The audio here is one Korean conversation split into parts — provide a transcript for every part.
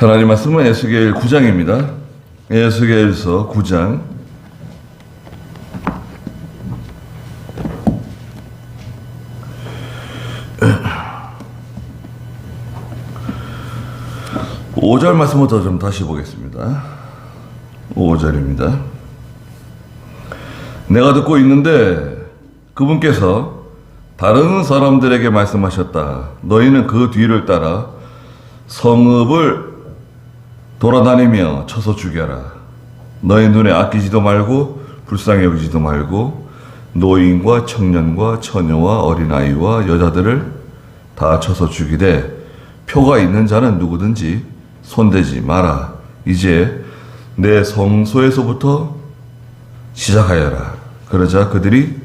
하나님 말씀은 에스겔 9장입니다. 에스겔서 9장 5절 말씀부터 좀 다시 보겠습니다. 5절입니다. 내가 듣고 있는데 그분께서 다른 사람들에게 말씀하셨다. 너희는 그 뒤를 따라 성읍을 돌아다니며 쳐서 죽여라. 너희 눈에 아끼지도 말고 불쌍히 여기지도 말고 노인과 청년과 처녀와 어린아이와 여자들을 다 쳐서 죽이되 표가 있는 자는 누구든지 손대지 마라. 이제 내 성소에서부터 시작하여라. 그러자 그들이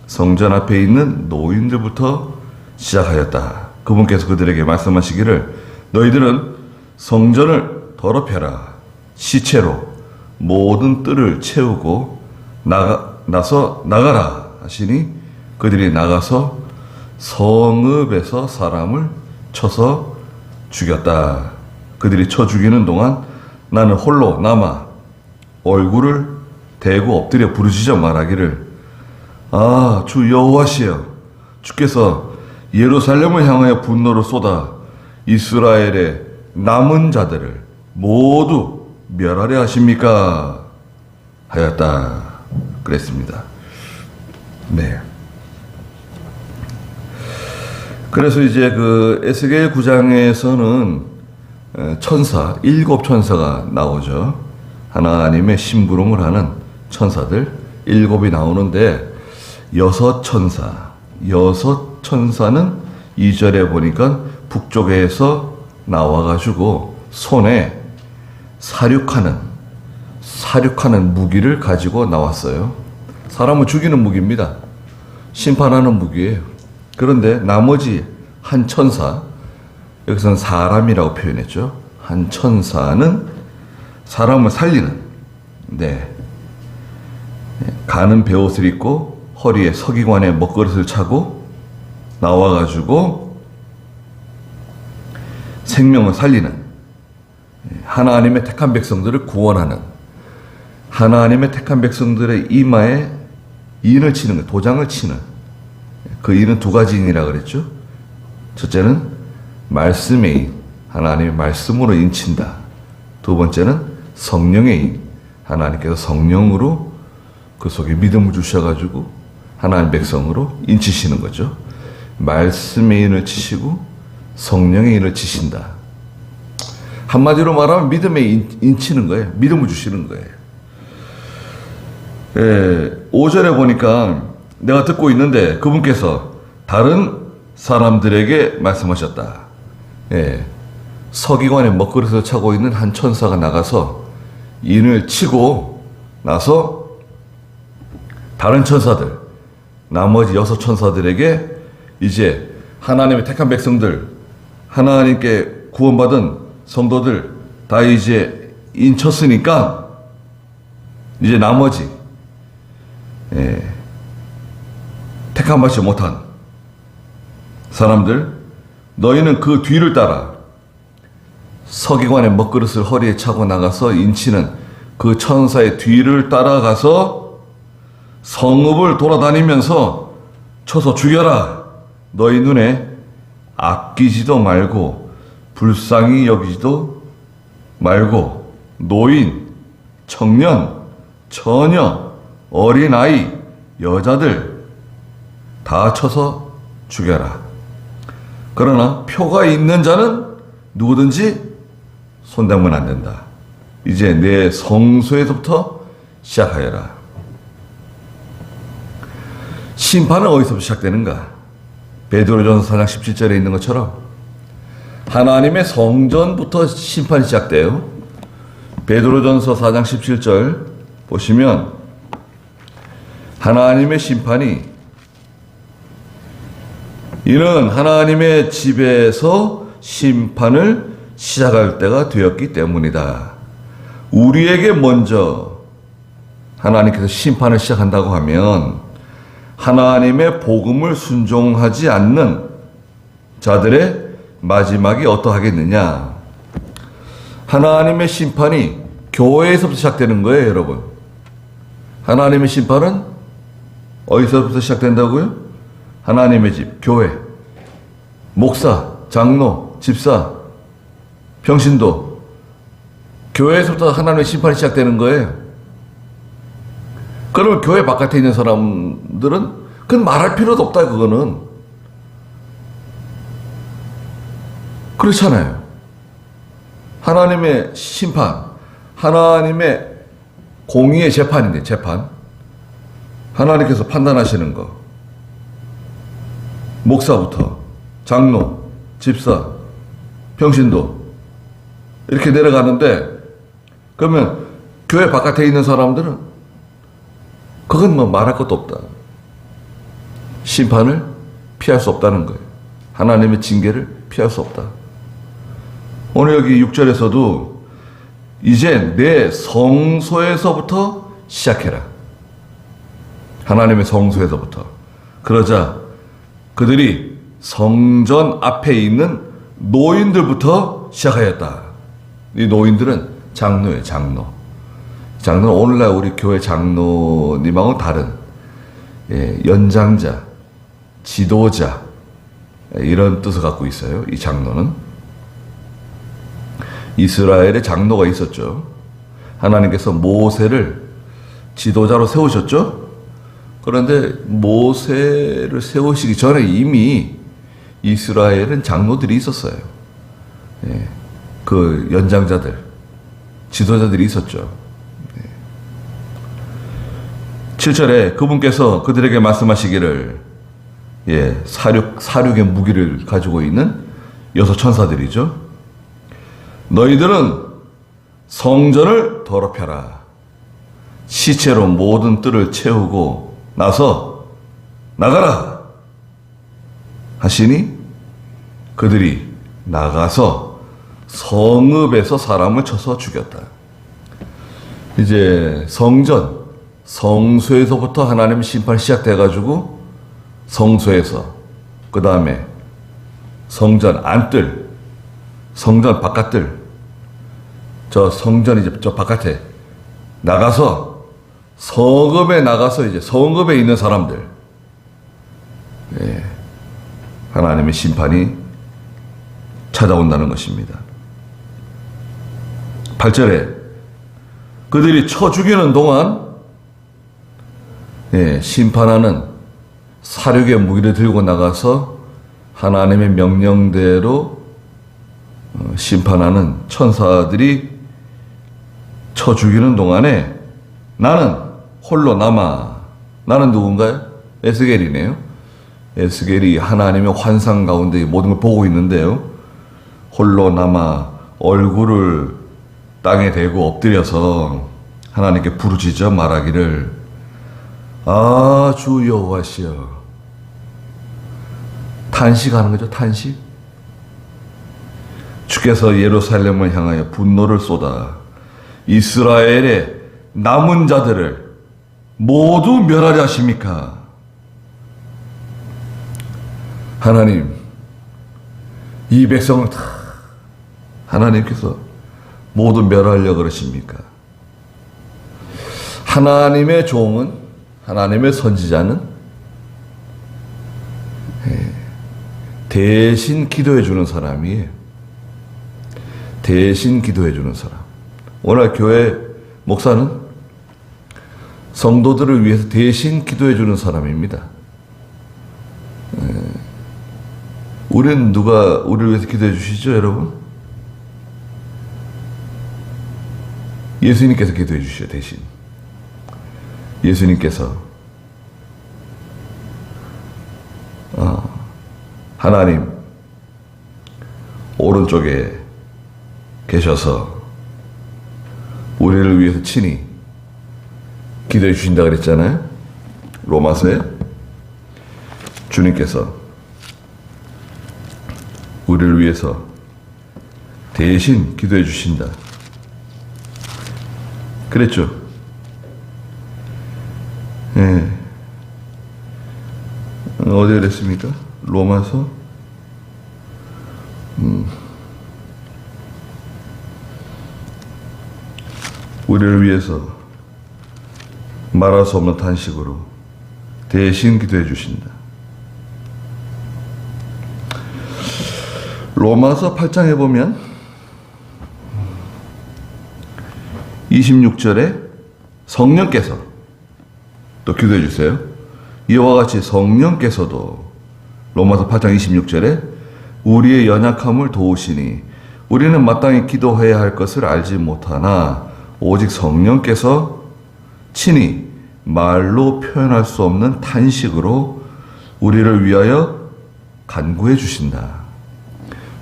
성전 앞에 있는 노인들부터 시작하였다. 그분께서 그들에게 말씀하시기를 너희들은 성전을 더럽혀라. 시체로 모든 뜰을 채우고 나가라 하시니 그들이 나가서 성읍에서 사람을 쳐서 죽였다. 그들이 쳐 죽이는 동안 나는 홀로 남아 얼굴을 대고 엎드려 부르짖어 말하기를 아, 주 여호와시여, 주께서 예루살렘을 향하여 분노를 쏟아 이스라엘의 남은 자들을 모두 멸하려 하십니까? 하였다. 그랬습니다. 네. 그래서 이제 그 에스겔 9장에서는 천사, 7천사가 나오죠. 하나님의 심부름을 하는 천사들 7이 나오는데 6천사는 2절에 보니까 북쪽에서 나와가지고 손에 사륙하는 무기를 가지고 나왔어요. 사람을 죽이는 무기입니다. 심판하는 무기예요. 그런데 나머지 한 천사, 여기서는 사람이라고 표현했죠. 한 천사는 사람을 살리는, 가는 베옷을 입고 허리에 서기관의 먹그릇을 차고 나와가지고 생명을 살리는, 하나님의 택한 백성들을 구원하는, 하나님의 택한 백성들의 이마에 인을 치는 거예요. 도장을 치는. 그 인은 두 가지 인이라고 그랬죠. 첫째는 말씀의 인, 하나님의 말씀으로 인친다. 두 번째는 성령의 인, 하나님께서 성령으로 그 속에 믿음을 주셔가지고 하나님 백성으로 인치시는 거죠. 말씀의 인을 치시고 성령의 인을 치신다. 한마디로 말하면 믿음의 인치는 거예요. 믿음을 주시는 거예요. 5절에 보니까 내가 듣고 있는데 그분께서 다른 사람들에게 말씀하셨다. 서기관의 먹그릇을 차고 있는 한 천사가 나가서 인을 치고 나서 다른 천사들, 나머지 6천사들에게 이제 하나님의 택한 백성들, 하나님께 구원받은 성도들 다 이제 인쳤으니까 이제 나머지 택함 받지 못한 사람들, 너희는 그 뒤를 따라 서기관의 먹그릇을 허리에 차고 나가서 인치는 그 천사의 뒤를 따라가서 성읍을 돌아다니면서 쳐서 죽여라. 너희 눈에 아끼지도 말고 불쌍히 여기지도 말고 노인, 청년, 처녀, 어린아이, 여자들 다 쳐서 죽여라. 그러나 표가 있는 자는 누구든지 손대면 안 된다. 이제 내 성소에서부터 시작하여라. 심판은 어디서부터 시작되는가? 베드로전서 4장 17절에 있는 것처럼 하나님의 성전부터 심판이 시작돼요. 베드로전서 4장 17절 보시면 하나님의 심판이 이는 하나님의 집에서 심판을 시작할 때가 되었기 때문이다. 우리에게 먼저 하나님께서 심판을 시작한다고 하면 하나님의 복음을 순종하지 않는 자들의 마지막이 어떠하겠느냐. 하나님의 심판이 교회에서부터 시작되는 거예요, 여러분. 하나님의 심판은 어디서부터 시작된다고요? 하나님의 집, 교회, 목사, 장로, 집사, 평신도, 교회에서부터 하나님의 심판이 시작되는 거예요. 그러면 교회 바깥에 있는 사람들은 그건 말할 필요도 없다, 그거는. 그렇잖아요. 하나님의 심판, 하나님의 공의의 재판인데, 재판. 하나님께서 판단하시는 거. 목사부터, 장로, 집사, 평신도, 이렇게 내려가는데, 그러면 교회 바깥에 있는 사람들은 그건 뭐 말할 것도 없다. 심판을 피할 수 없다는 거예요. 하나님의 징계를 피할 수 없다. 오늘 여기 6절에서도 이제 내 성소에서부터 시작해라. 하나님의 성소에서부터. 그러자 그들이 성전 앞에 있는 노인들부터 시작하였다. 이 노인들은 장로예요, 장로. 장로는 오늘날 우리 교회 장로님하고는 다른 연장자, 지도자 이런 뜻을 갖고 있어요. 이 장로는. 이스라엘에 장로가 있었죠. 하나님께서 모세를 지도자로 세우셨죠. 그런데 모세를 세우시기 전에 이미 이스라엘은 장로들이 있었어요. 그 연장자들, 지도자들이 있었죠. 7절에 그분께서 그들에게 말씀하시기를, 사륙의 무기를 가지고 있는 여섯 천사들이죠. 너희들은 성전을 더럽혀라. 시체로 모든 뜰을 채우고 나서 나가라 하시니 그들이 나가서 성읍에서 사람을 쳐서 죽였다. 이제 성전, 성소에서부터 하나님의 심판이 시작돼가지고 성소에서, 그 다음에 성전 안뜰, 성전 바깥뜰, 저 성전 이제 저 바깥에 나가서 성읍에 나가서 이제 성읍에 있는 사람들, 하나님의 심판이 찾아온다는 것입니다. 8절에 그들이 쳐 죽이는 동안 심판하는 사륙의 무기를 들고 나가서 하나님의 명령대로 심판하는 천사들이 쳐 죽이는 동안에 나는 홀로 남아. 나는 누군가요? 에스겔이네요. 에스겔이 하나님의 환상 가운데 모든 걸 보고 있는데요. 홀로 남아 얼굴을 땅에 대고 엎드려서 하나님께 부르짖어 말하기를, 아, 주 여호와시여. 탄식하는 거죠, 탄식. 주께서 예루살렘을 향하여 분노를 쏟아 이스라엘의 남은 자들을 모두 멸하려 하십니까? 하나님, 이 백성을 다 하나님께서 모두 멸하려고 그러십니까? 하나님의 종은, 하나님의 선지자는 대신 기도해 주는 사람이에요. 대신 기도해 주는 사람. 오늘 교회 목사는 성도들을 위해서 대신 기도해 주는 사람입니다. 우리는 누가 우리를 위해서 기도해 주시죠, 여러분? 예수님께서 기도해 주시죠, 대신. 예수님께서 하나님 오른쪽에 계셔서 우리를 위해서 친히 기도해 주신다 그랬잖아요. 로마서에 주님께서 우리를 위해서 대신 기도해 주신다 그랬죠. 어디에 그랬습니까? 로마서 우리를 위해서 말할 수 없는 탄식으로 대신 기도해 주신다. 로마서 8장에 보면 26절에 성령께서 또 기도해 주세요. 이와 같이 성령께서도 로마서 8장 26절에 우리의 연약함을 도우시니 우리는 마땅히 기도해야 할 것을 알지 못하나 오직 성령께서 친히 말로 표현할 수 없는 탄식으로 우리를 위하여 간구해 주신다.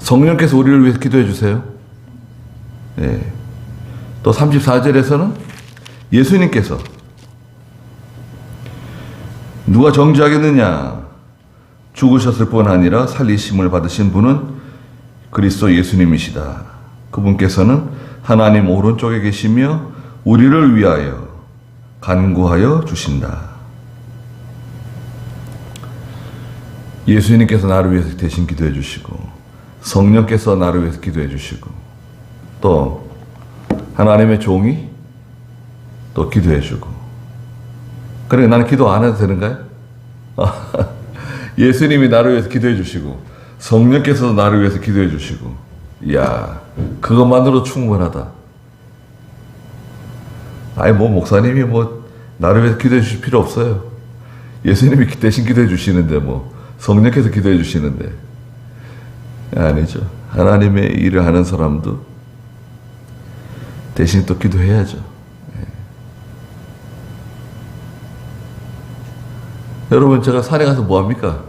성령께서 우리를 위해서 기도해 주세요. 네. 또 34절에서는 예수님께서 누가 정죄하겠느냐? 죽으셨을 뿐 아니라 살리심을 받으신 분은 그리스도 예수님이시다. 그분께서는 하나님 오른쪽에 계시며 우리를 위하여 간구하여 주신다. 예수님께서 나를 위해서 대신 기도해 주시고 성령께서 나를 위해서 기도해 주시고 또 하나님의 종이 또 기도해 주고 그래 나는 기도 안 해도 되는가요? 예수님이 나를 위해서 기도해 주시고 성령께서도 나를 위해서 기도해 주시고 이야 그것만으로 충분하다. 아니 뭐 목사님이 뭐 나를 위해서 기도해 주실 필요 없어요. 예수님이 대신 기도해 주시는데 뭐 성령께서 기도해 주시는데 아니죠. 하나님의 일을 하는 사람도 대신 또 기도해야죠. 여러분 제가 산에 가서 뭐 합니까?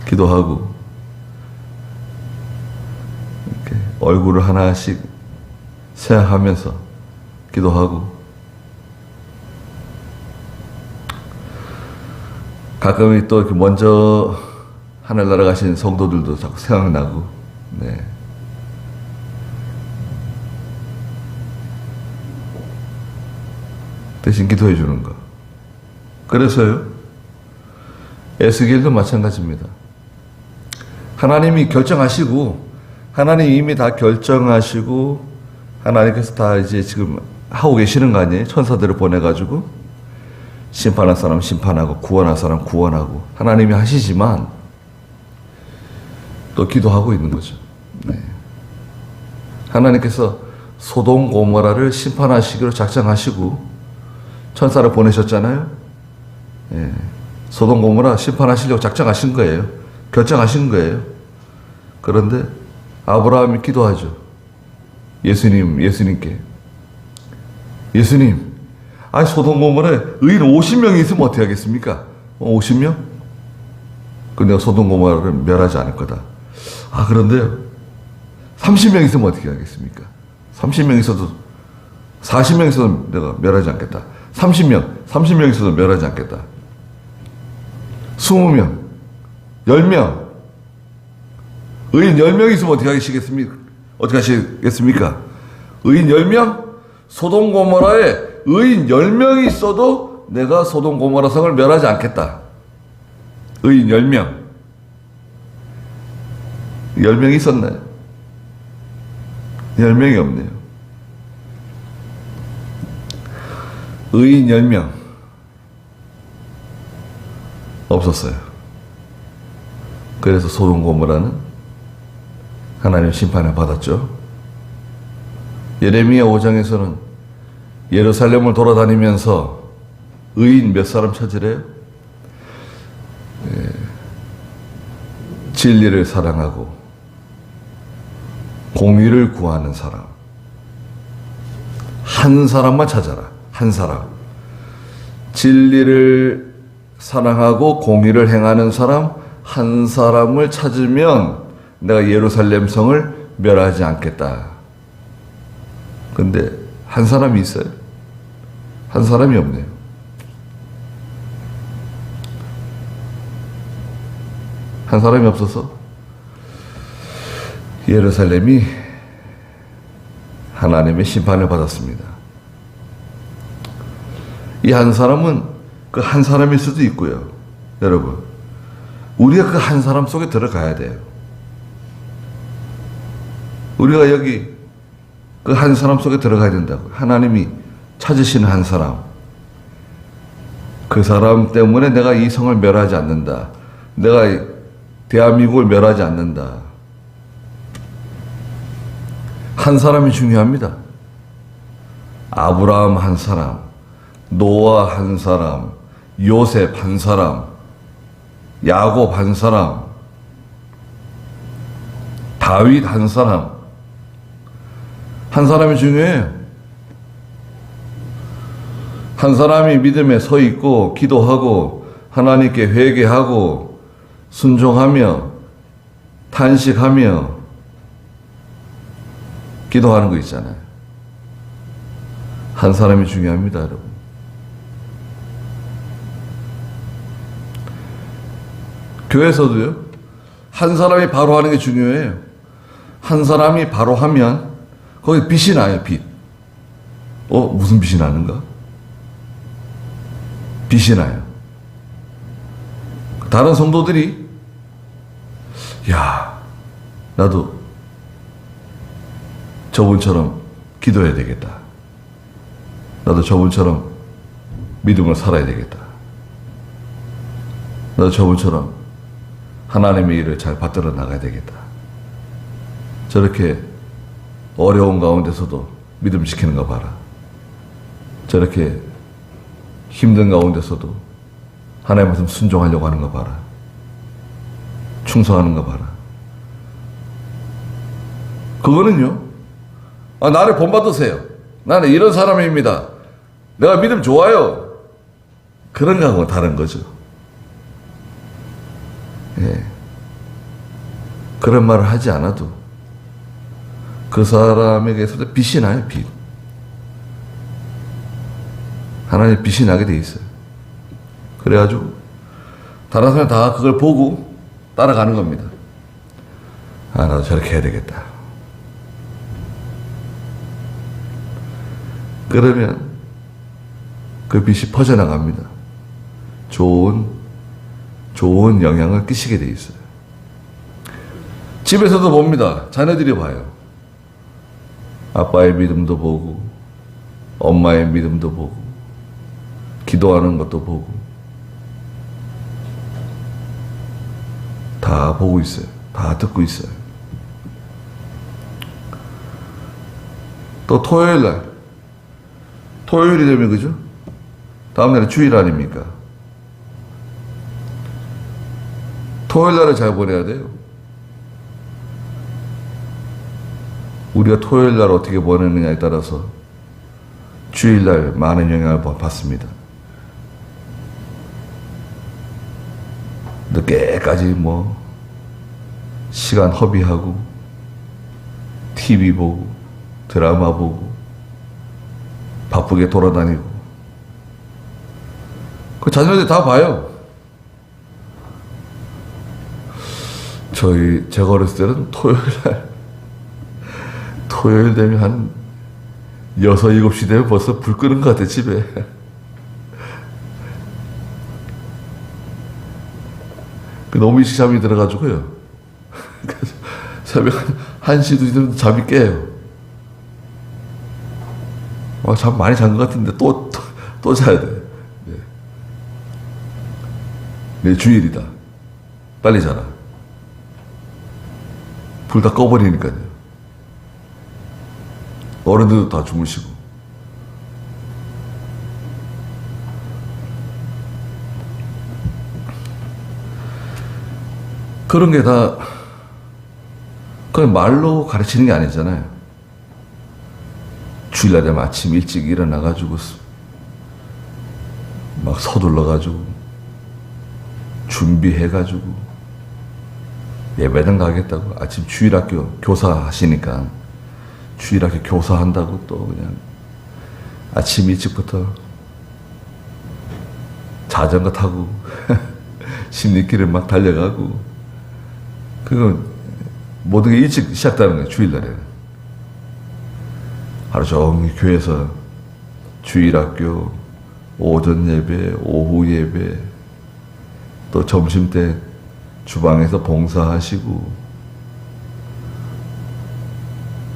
기도하고 이렇게 얼굴을 하나씩 생각하면서 기도하고 가끔 또 이렇게 먼저 하늘나라 가신 성도들도 자꾸 생각나고 네. 대신 기도해 주는 거. 그래서요 에스겔도 마찬가지입니다. 하나님이 결정하시고 하나님이 이미 다 결정하시고 하나님께서 다 이제 지금 하고 계시는 거 아니에요? 천사들을 보내가지고 심판할 사람 심판하고 구원할 사람 구원하고 하나님이 하시지만 또 기도하고 있는 거죠. 네. 하나님께서 소돔 고모라를 심판하시기로 작정하시고 천사를 보내셨잖아요. 예. 소돔 고모라 심판하시려고 작정하신 거예요. 결정하신 거예요. 그런데 아브라함이 기도하죠. 예수님께. 예수님, 아니 소돔 고모라에 의인 50명이 있으면 어떻게 하겠습니까? 50명? 그 내가 소돔 고모라를 멸하지 않을 거다. 아 그런데요. 30명 있으면 어떻게 하겠습니까? 30명 있어도 40명 있어도 내가 멸하지 않겠다. 30명 있어도 멸하지 않겠다. 20명, 10명, 의인 10명 있으면 어떻게 하시겠습니까? 어떻게 하시겠습니까? 의인 10명? 소돔 고모라에 의인 10명이 있어도 내가 소돔 고모라 성을 멸하지 않겠다. 의인 10명. 10명이 있었나요? 10명이 없네요. 의인 10명 없었어요. 그래서 소돔 고모라는 하나님 심판을 받았죠. 예레미야 5장에서는 예루살렘을 돌아다니면서 의인 몇 사람 찾으래요? 진리를 사랑하고 공의를 구하는 사람 한 사람만 찾아라. 한 사람. 진리를 사랑하고 공의를 행하는 사람 한 사람을 찾으면 내가 예루살렘 성을 멸하지 않겠다. 근데 한 사람이 있어요? 한 사람이 없네요. 한 사람이 없어서 예루살렘이 하나님의 심판을 받았습니다. 이 한 사람은 그 한 사람일 수도 있고요. 여러분, 우리가 그 한 사람 속에 들어가야 돼요. 우리가 여기 그 한 사람 속에 들어가야 된다고. 하나님이 찾으시는 한 사람. 그 사람 때문에 내가 이 성을 멸하지 않는다. 내가 대한민국을 멸하지 않는다. 한 사람이 중요합니다. 아브라함 한 사람, 노아 한 사람, 요셉 한 사람, 야곱 한 사람, 다윗 한 사람. 한 사람이 중요해요. 한 사람이 믿음에 서 있고 기도하고 하나님께 회개하고 순종하며 탄식하며 기도하는 거 있잖아요. 한 사람이 중요합니다, 여러분. 교회에서도요, 한 사람이 바로 하는 게 중요해요. 한 사람이 바로 하면 거기 빛이 나요, 빛. 무슨 빛이 나는가? 빛이 나요. 다른 성도들이, 야, 나도 저분처럼 기도해야 되겠다. 나도 저분처럼 믿음을 살아야 되겠다. 나도 저분처럼 하나님의 일을 잘 받들어 나가야 되겠다. 저렇게 어려운 가운데서도 믿음 지키는 거 봐라. 저렇게 힘든 가운데서도 하나님 말씀 순종하려고 하는 거 봐라. 충성하는 거 봐라. 그거는요, 나를 본받으세요. 나는 이런 사람입니다. 내가 믿음 좋아요. 그런 거하고 다른 거죠. 예. 그런 말을 하지 않아도 그 사람에게서 빛이 나요, 빛. 하나님 빛이 나게 돼 있어요. 그래가지고 다른 사람이 다 그걸 보고 따라가는 겁니다. 나도 저렇게 해야 되겠다. 그러면 그 빛이 퍼져나갑니다. 좋은 영향을 끼치게 돼 있어요. 집에서도 봅니다. 자녀들이 봐요. 아빠의 믿음도 보고 엄마의 믿음도 보고 기도하는 것도 보고 다 보고 있어요. 다 듣고 있어요. 또 토요일이 되면 그죠? 다음 날은 주일 아닙니까? 토요일날을 잘 보내야 돼요. 우리가 토요일날 어떻게 보내느냐에 따라서 주일날 많은 영향을 받습니다. 늦게까지 시간 허비하고 TV 보고 드라마 보고 바쁘게 돌아다니고 그 자녀들 다 봐요. 제가 어렸을 때는 토요일 되면 한 6, 7시 되면 벌써 불 끄는 것 같아, 집에. 너무 일찍 잠이 들어가지고요. 그래서 새벽 1시, 2시 되면 잠이 깨요. 잠 많이 잔 것 같은데 또 자야 돼. 네. 내일 주일이다. 빨리 자라. 불 다 꺼버리니까요. 어른들도 다 주무시고. 그런 게 다 그냥 말로 가르치는 게 아니잖아요. 주일날에 아침 일찍 일어나가지고 막 서둘러가지고 준비해가지고 예배당 가겠다고 아침 주일학교 교사 하시니까 주일학교 교사한다고 또 그냥 아침 일찍부터 자전거 타고 십리길을 막 달려가고 그건 모든 게 일찍 시작되는 거예요. 주일날에는 하루 종일 교회에서 주일학교 오전 예배 오후 예배 또 점심때 주방에서 봉사하시고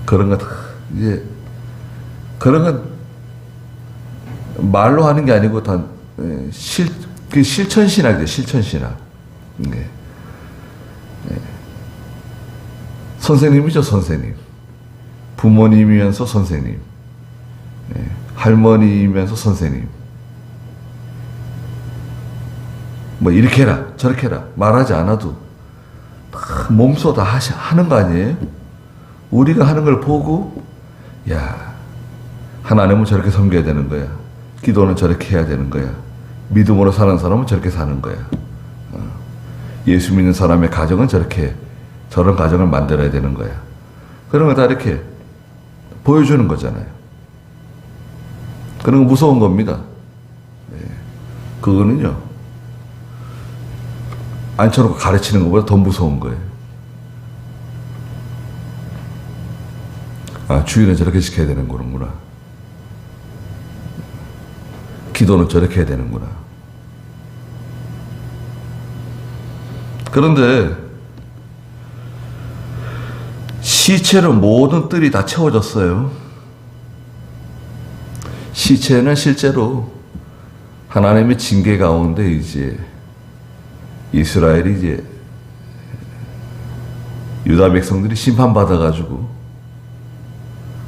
그런 거 다 이제 그런 건 말로 하는 게 아니고 다 실천신학이죠. 실천신학. 네. 선생님이죠. 선생님. 부모님이면서 선생님. 할머니이면서 선생님. 뭐 이렇게 해라 저렇게 해라 말하지 않아도 다 몸소 다 하는 거 아니에요? 우리가 하는 걸 보고 야 하나님은 저렇게 섬겨야 되는 거야. 기도는 저렇게 해야 되는 거야. 믿음으로 사는 사람은 저렇게 사는 거야. 예수 믿는 사람의 가정은 저런 가정을 만들어야 되는 거야. 그런 거 다 이렇게 보여주는 거잖아요. 그런 거 무서운 겁니다. 그거는요 앉혀놓고 가르치는 것보다 더 무서운 거예요. 아, 주일은 저렇게 지켜야 되는 거구나. 기도는 저렇게 해야 되는구나. 그런데 시체로 모든 뜰이 다 채워졌어요. 시체는 실제로 하나님의 징계 가운데 이제 이스라엘이 이제 유다 백성들이 심판받아가지고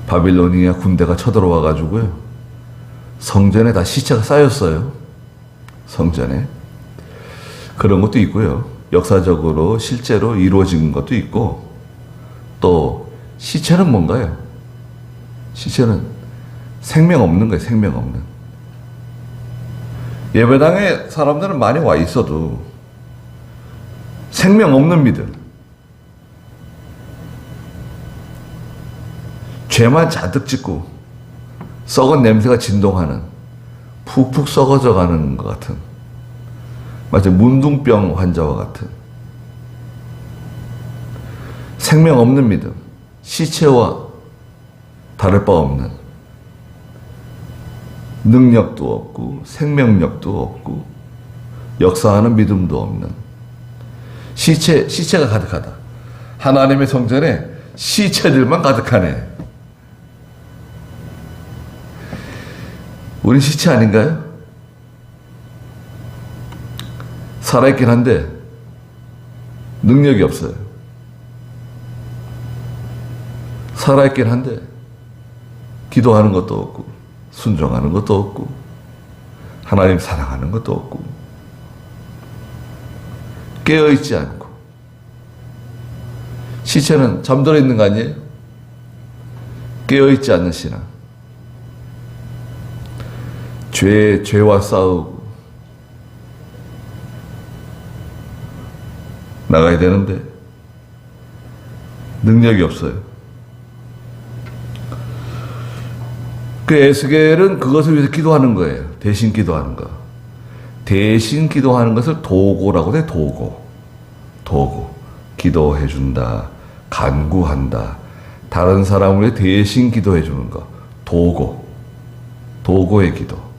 바빌로니아 군대가 쳐들어와가지고요. 성전에 다 시체가 쌓였어요. 성전에. 그런 것도 있고요. 역사적으로 실제로 이루어진 것도 있고 또 시체는 뭔가요? 시체는 생명 없는 거예요. 생명 없는. 예배당에 사람들은 많이 와 있어도 생명 없는 믿음. 죄만 잔뜩 짓고 썩은 냄새가 진동하는 푹푹 썩어져 가는 것 같은 마치 문둥병 환자와 같은 생명 없는 믿음. 시체와 다를 바 없는 능력도 없고 생명력도 없고 역사하는 믿음도 없는 시체가 가득하다. 하나님의 성전에 시체들만 가득하네. 우리 시체 아닌가요? 살아있긴 한데 능력이 없어요. 살아있긴 한데 기도하는 것도 없고 순종하는 것도 없고 하나님 사랑하는 것도 없고 깨어있지 않고. 시체는 잠들어 있는 거 아니에요? 깨어있지 않는 신앙. 죄와 싸우고 나가야 되는데 능력이 없어요. 그 에스겔은 그것을 위해서 기도하는 거예요. 대신 기도하는 거. 대신 기도하는 것을 도고라고 해. 도고. 기도해준다. 간구한다. 다른 사람을 위해 대신 기도해주는 거. 도고의 기도.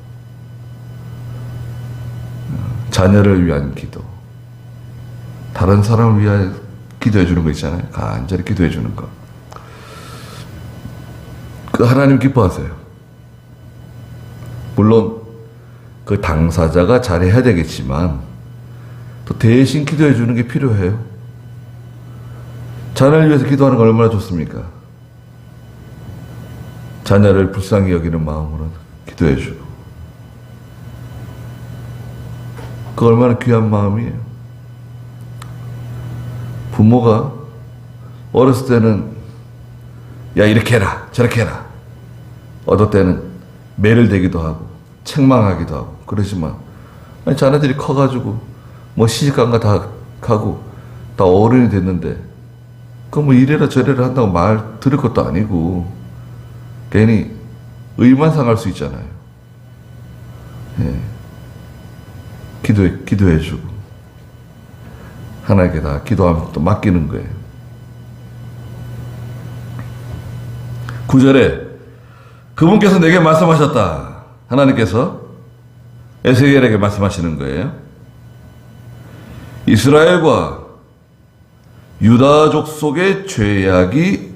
자녀를 위한 기도. 다른 사람을 위해 기도해주는 거 있잖아요. 간절히 기도해주는 거. 그 하나님 기뻐하세요. 물론 그 당사자가 잘해야 되겠지만 또 대신 기도해주는 게 필요해요. 자녀를 위해서 기도하는 거 얼마나 좋습니까? 자녀를 불쌍히 여기는 마음으로 기도해주고. 그 얼마나 귀한 마음이에요. 부모가 어렸을 때는 야 이렇게 해라 저렇게 해라 어떨 때는 매를 대기도 하고 책망하기도 하고 그러지만 아니, 자녀들이 커가지고 뭐 시집간가 다 가고 다 어른이 됐는데 그 뭐 이래라 저래라 한다고 말 들을 것도 아니고 괜히 의만 상할 수 있잖아요. 예. 기도해주고 하나님께 다 기도하면 또 맡기는 거예요. 9절에 그분께서 내게 말씀하셨다. 하나님께서 에스겔에게 말씀하시는 거예요. 이스라엘과 유다족 속의 죄악이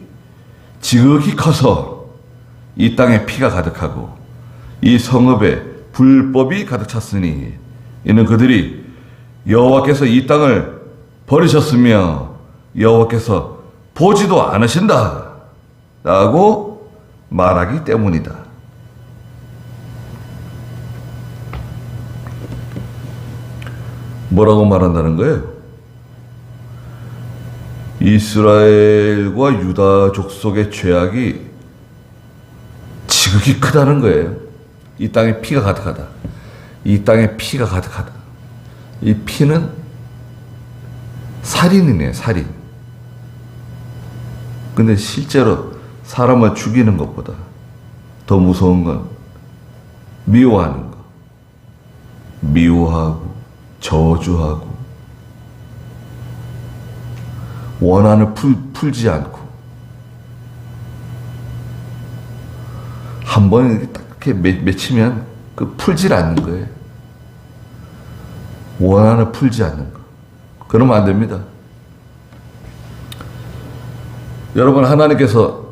지극히 커서 이 땅에 피가 가득하고 이 성읍에 불법이 가득 찼으니 이는 그들이 여호와께서 이 땅을 버리셨으며 여호와께서 보지도 않으신다 라고 말하기 때문이다. 뭐라고 말한다는 거예요? 이스라엘과 유다 족속의 죄악이 지극히 크다는 거예요. 이 땅에 피가 가득하다. 이 땅에 피가 가득하다. 이 피는 살인이네요, 살인. 근데 실제로 사람을 죽이는 것보다 더 무서운 건 미워하는 거. 미워하고 저주하고 원한을 풀지 않고 한 번 이렇게 맺히면 그 풀질 않는 거예요. 원한을 풀지 않는 거. 그러면 안 됩니다. 여러분, 하나님께서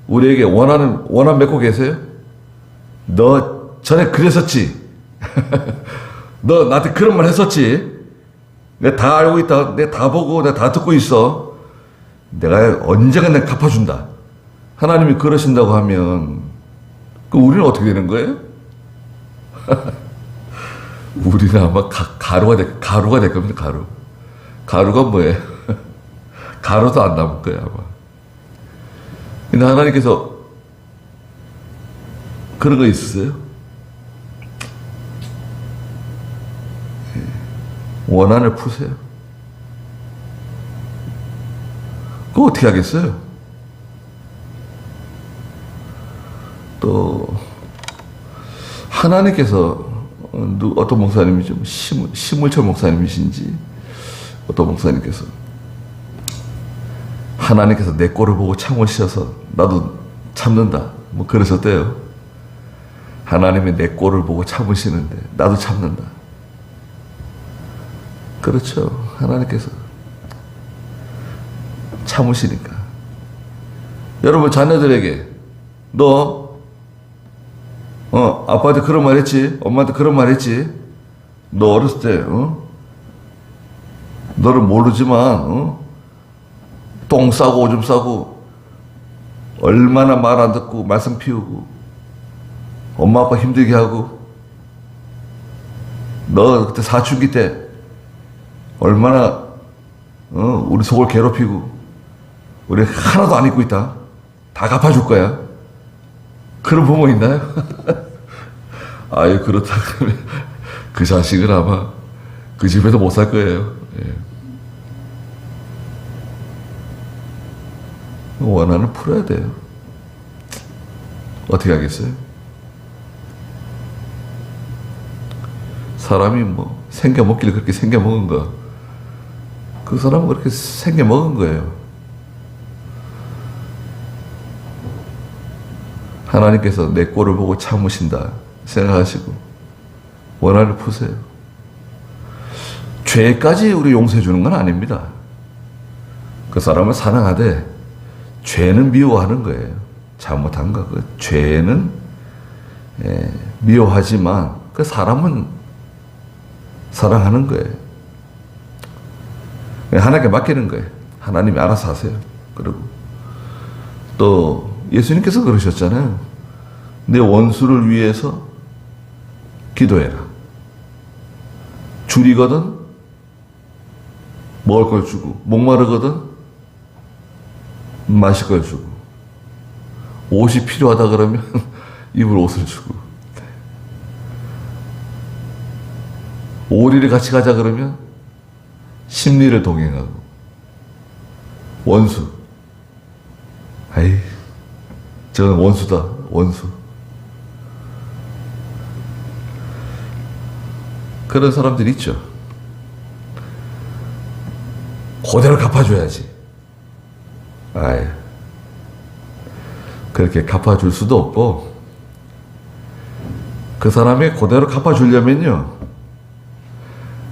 우리에게 원한 맺고 계세요? 너 전에 그랬었지? 너 나한테 그런 말 했었지? 내가 다 알고 있다. 내가 다 보고 내가 다 듣고 있어. 내가 언젠가 내가 갚아준다. 하나님이 그러신다고 하면 그 우리는 어떻게 되는 거예요? 우리는 아마 가루가 될 겁니다. 가루가 뭐예요? 가루도 안 남을 거예요, 아마. 근데 하나님께서 그런 거 있으세요? 원한을 푸세요. 그거 어떻게 하겠어요? 또 하나님께서 어떤 목사님이죠? 심울철 목사님이신지 어떤 목사님께서 하나님께서 내 꼴을 보고 참으셔서 나도 참는다 뭐 그러셨대요. 하나님이 내 꼴을 보고 참으시는데 나도 참는다. 그렇죠. 하나님께서 참으시니까. 여러분, 자녀들에게 너 아빠한테 그런 말 했지? 엄마한테 그런 말 했지? 너 어렸을 때 너를 모르지만 똥 싸고 오줌 싸고 얼마나 말 안 듣고 말썽 피우고 엄마 아빠 힘들게 하고 너 그때 사춘기 때 얼마나 우리 속을 괴롭히고 우리 하나도 안 잊고 있다. 다 갚아줄 거야. 그런 부모 있나요? 아유, 그렇다 그러면 그 자식은 아마 그 집에서 못 살 거예요. 예. 원한을 풀어야 돼요. 어떻게 하겠어요? 사람이 뭐 생겨먹기를 그렇게 생겨먹은 거, 그 사람은 그렇게 생겨먹은 거예요. 하나님께서 내 꼴을 보고 참으신다 생각하시고 원한을 푸세요. 죄까지 우리 용서해 주는 건 아닙니다. 그 사람을 사랑하되 죄는 미워하는 거예요. 잘못한 거. 그 죄는 미워하지만 그 사람은 사랑하는 거예요. 하나님께 맡기는 거예요. 하나님이 알아서 하세요. 그리고 또 예수님께서 그러셨잖아요. 내 원수를 위해서 기도해라. 줄이거든 먹을 걸 주고, 목마르거든 마실 걸 주고, 옷이 필요하다 그러면 입을 옷을 주고, 오리를 같이 가자 그러면 심리를 동행하고. 원수, 아이 저는 원수다, 원수. 그런 사람들이 있죠. 그대로 갚아줘야지. 아이, 그렇게 갚아줄 수도 없고, 그 사람이 그대로 갚아주려면요,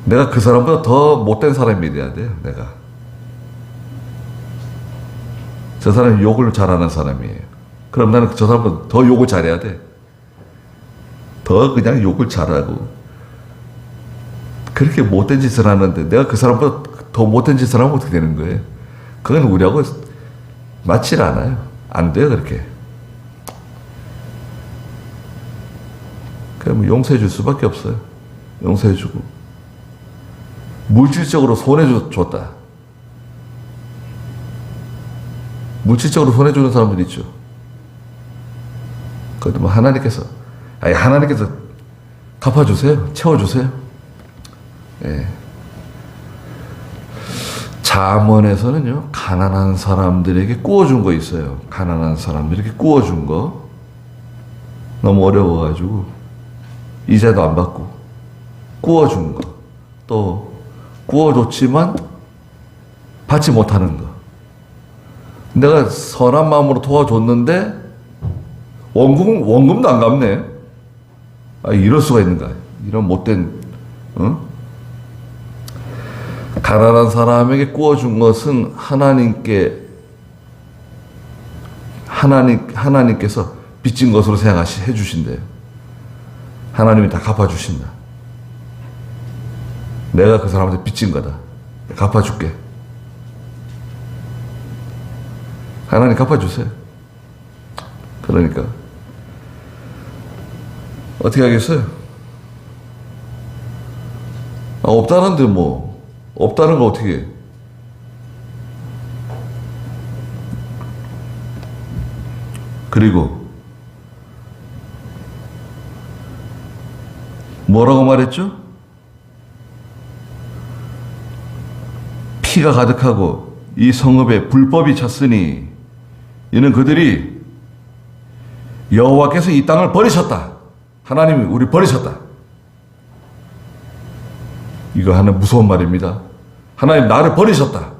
내가 그 사람보다 더 못된 사람이 돼야 돼요. 내가 저 사람이 욕을 잘하는 사람이에요. 그럼 나는 저 사람은 더 욕을 잘해야 돼. 더 그냥 욕을 잘하고. 그렇게 못된 짓을 하는데 내가 그 사람보다 더 못된 짓을 하면 어떻게 되는 거예요? 그건 우리하고 맞질 않아요. 안 돼요, 그렇게. 그럼 용서해 줄 수밖에 없어요. 용서해 주고. 물질적으로 손해줬다. 물질적으로 손해주는 사람들 있죠. 그것도 뭐 하나님께서 갚아주세요. 채워주세요. 예. 잠언에서는요, 가난한 사람들에게 구워준 거 있어요. 가난한 사람들에게 구워준 거. 너무 어려워가지고, 이자도 안 받고, 구워준 거. 또, 구워줬지만, 받지 못하는 거. 내가 선한 마음으로 도와줬는데, 원금도 안 갚네. 이럴 수가 있는가. 이런 못된, 가난한 사람에게 구워준 것은 하나님께서 빚진 것으로 생각해 주신대요. 하나님이 다 갚아주신다. 내가 그 사람한테 빚진 거다. 갚아줄게. 하나님 갚아주세요. 그러니까 어떻게 하겠어요? 없다는데 뭐 없다는 거 어떻게 해? 그리고 뭐라고 말했죠? 피가 가득하고 이 성읍에 불법이 찼으니 이는 그들이 여호와께서 이 땅을 버리셨다. 하나님이 우리 버리셨다. 이거 하는 무서운 말입니다. 하나님 나를 버리셨다.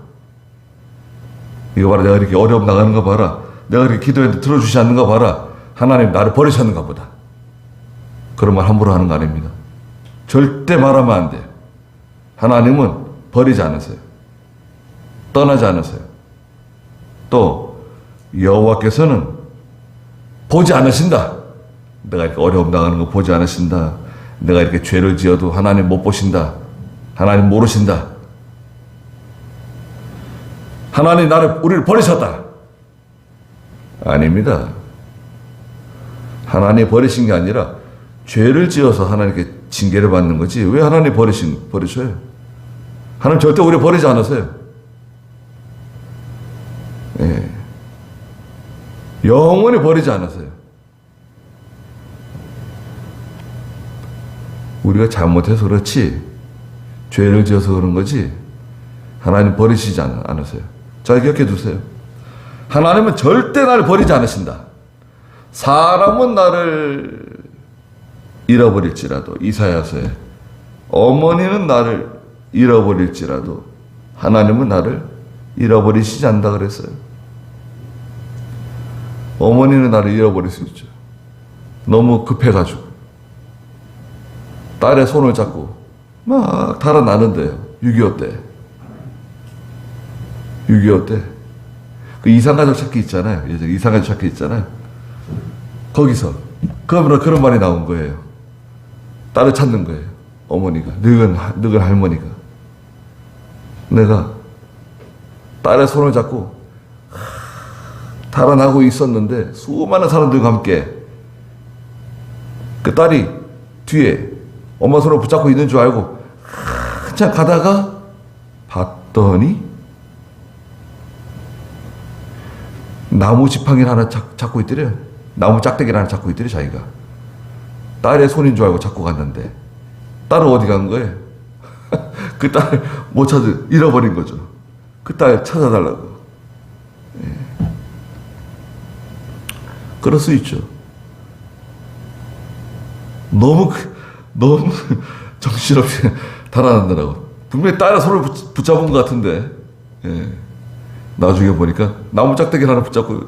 이거 봐라. 내가 이렇게 어려움 나가는 거 봐라. 내가 이렇게 기도했는데 들어주지 않는 거 봐라. 하나님 나를 버리셨는가 보다. 그런 말 함부로 하는 거 아닙니다. 절대 말하면 안 돼. 하나님은 버리지 않으세요. 떠나지 않으세요. 또 여호와께서는 보지 않으신다. 내가 이렇게 어려움 나가는 거 보지 않으신다. 내가 이렇게 죄를 지어도 하나님 못 보신다. 하나님 모르신다. 하나님 우리를 버리셨다. 아닙니다. 하나님 버리신 게 아니라 죄를 지어서 하나님께 징계를 받는 거지. 왜 하나님 버리셔요? 하나님 절대 우리 버리지 않으세요. 예. 영원히 버리지 않으세요. 우리가 잘못해서 그렇지, 죄를 지어서 그런 거지, 하나님 버리시지 않으세요. 잘 기억해 두세요. 하나님은 절대 나를 버리지 않으신다. 사람은 나를 잃어버릴지라도, 이사야서에 어머니는 나를 잃어버릴지라도 하나님은 나를 잃어버리시지 않는다 그랬어요. 어머니는 나를 잃어버릴 수 있죠. 너무 급해가지고 딸의 손을 잡고 막 달아나는데요. 6.25 때. 6.25 때. 그 이상가족 찾기 있잖아요. 예전에 이상가족 찾기 있잖아요. 거기서 그런 말이 나온 거예요. 딸을 찾는 거예요. 어머니가, 늙은 할머니가. 내가 딸의 손을 잡고 달아나고 있었는데 수많은 사람들과 함께 그 딸이 뒤에 엄마 손을 붙잡고 있는 줄 알고 한참 가다가 봤더니 나무 지팡이를 하나 잡고 있더래요. 나무 짝대기를 하나 잡고 있더래 자기가. 딸의 손인 줄 알고 잡고 갔는데 딸은 어디 간 거예요? 그 딸을 못 잃어버린 거죠. 그 딸 찾아달라고. 예. 그럴 수 있죠. 너무 정신없이 달아난다라고. 분명히 딸의 손을 붙잡은 것 같은데, 예. 나중에 보니까 나무 짝대기 하나 붙잡고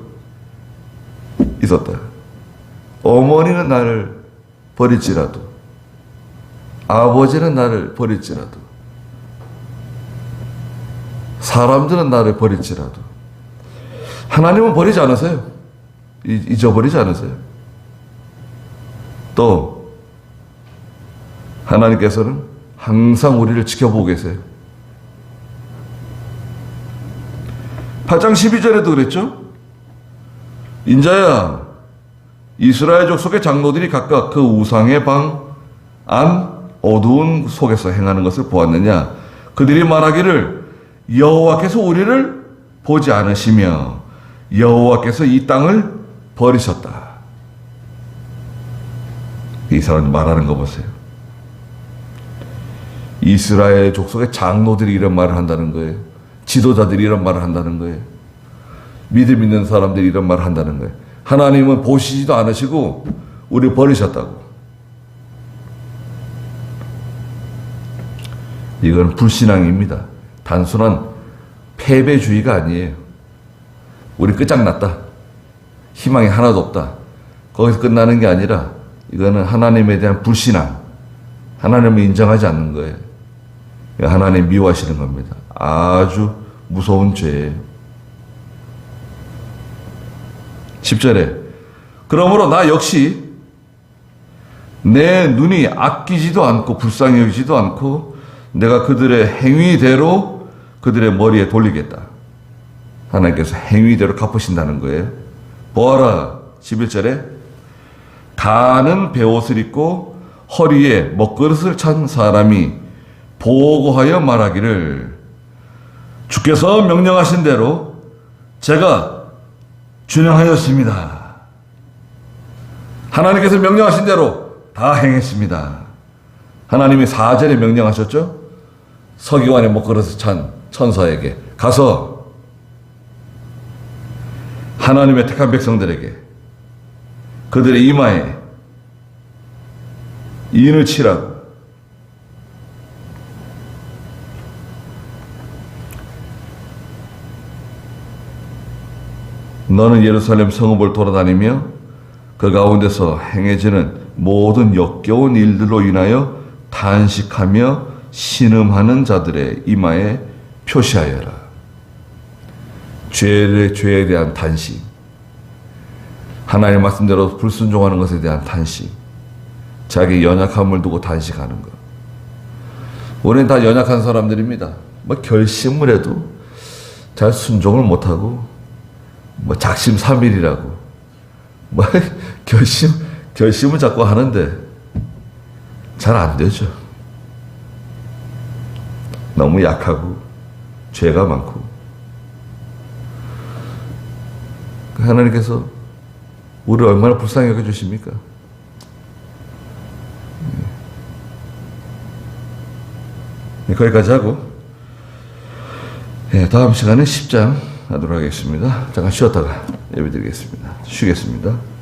있었다. 어머니는 나를 버릴지라도, 아버지는 나를 버릴지라도, 사람들은 나를 버릴지라도 하나님은 버리지 않으세요. 잊어버리지 않으세요? 또 하나님께서는 항상 우리를 지켜보고 계세요. 8장 12절에도 그랬죠? 인자야, 이스라엘 족속의 장로들이 각각 그 우상의 방 안 어두운 속에서 행하는 것을 보았느냐? 그들이 말하기를 여호와께서 우리를 보지 않으시며 여호와께서 이 땅을 버리셨다. 이 사람이 말하는 거 보세요. 이스라엘 족속의 장로들이 이런 말을 한다는 거예요. 지도자들이 이런 말을 한다는 거예요. 믿음 있는 사람들이 이런 말을 한다는 거예요. 하나님은 보시지도 않으시고 우리를 버리셨다고. 이건 불신앙입니다. 단순한 패배주의가 아니에요. 우리 끝장났다. 희망이 하나도 없다. 거기서 끝나는 게 아니라 이거는 하나님에 대한 불신앙. 하나님을 인정하지 않는 거예요. 하나님 미워하시는 겁니다. 아주 무서운 죄예요. 10절에 그러므로 나 역시 내 눈이 아끼지도 않고 불쌍히 여기지도 않고 내가 그들의 행위대로 그들의 머리에 돌리겠다. 하나님께서 행위대로 갚으신다는 거예요. 보아라 11절에 가는 베옷을 입고 허리에 먹그릇을 찬 사람이 보고하여 말하기를 주께서 명령하신 대로 제가 준행하였습니다. 하나님께서 명령하신 대로 다 행했습니다. 하나님이 4절에 명령하셨죠? 서기관의 먹그릇을 찬 천사에게 가서 하나님의 택한 백성들에게 그들의 이마에 인을 치라고. 너는 예루살렘 성읍을 돌아다니며 그 가운데서 행해지는 모든 역겨운 일들로 인하여 탄식하며 신음하는 자들의 이마에 표시하여라. 죄에 대한 탄식, 하나님의 말씀대로 불순종하는 것에 대한 탄식, 자기 연약함을 두고 단식하는 것. 우리는 다 연약한 사람들입니다. 뭐 결심을 해도 잘 순종을 못하고 뭐 작심삼일이라고 뭐 결심을 자꾸 하는데 잘 안 되죠. 너무 약하고 죄가 많고. 하나님께서 우리를 얼마나 불쌍히 여겨주십니까? 거기까지 하고 다음 시간에 10장 하도록 하겠습니다. 잠깐 쉬었다가 예배 드리겠습니다. 쉬겠습니다.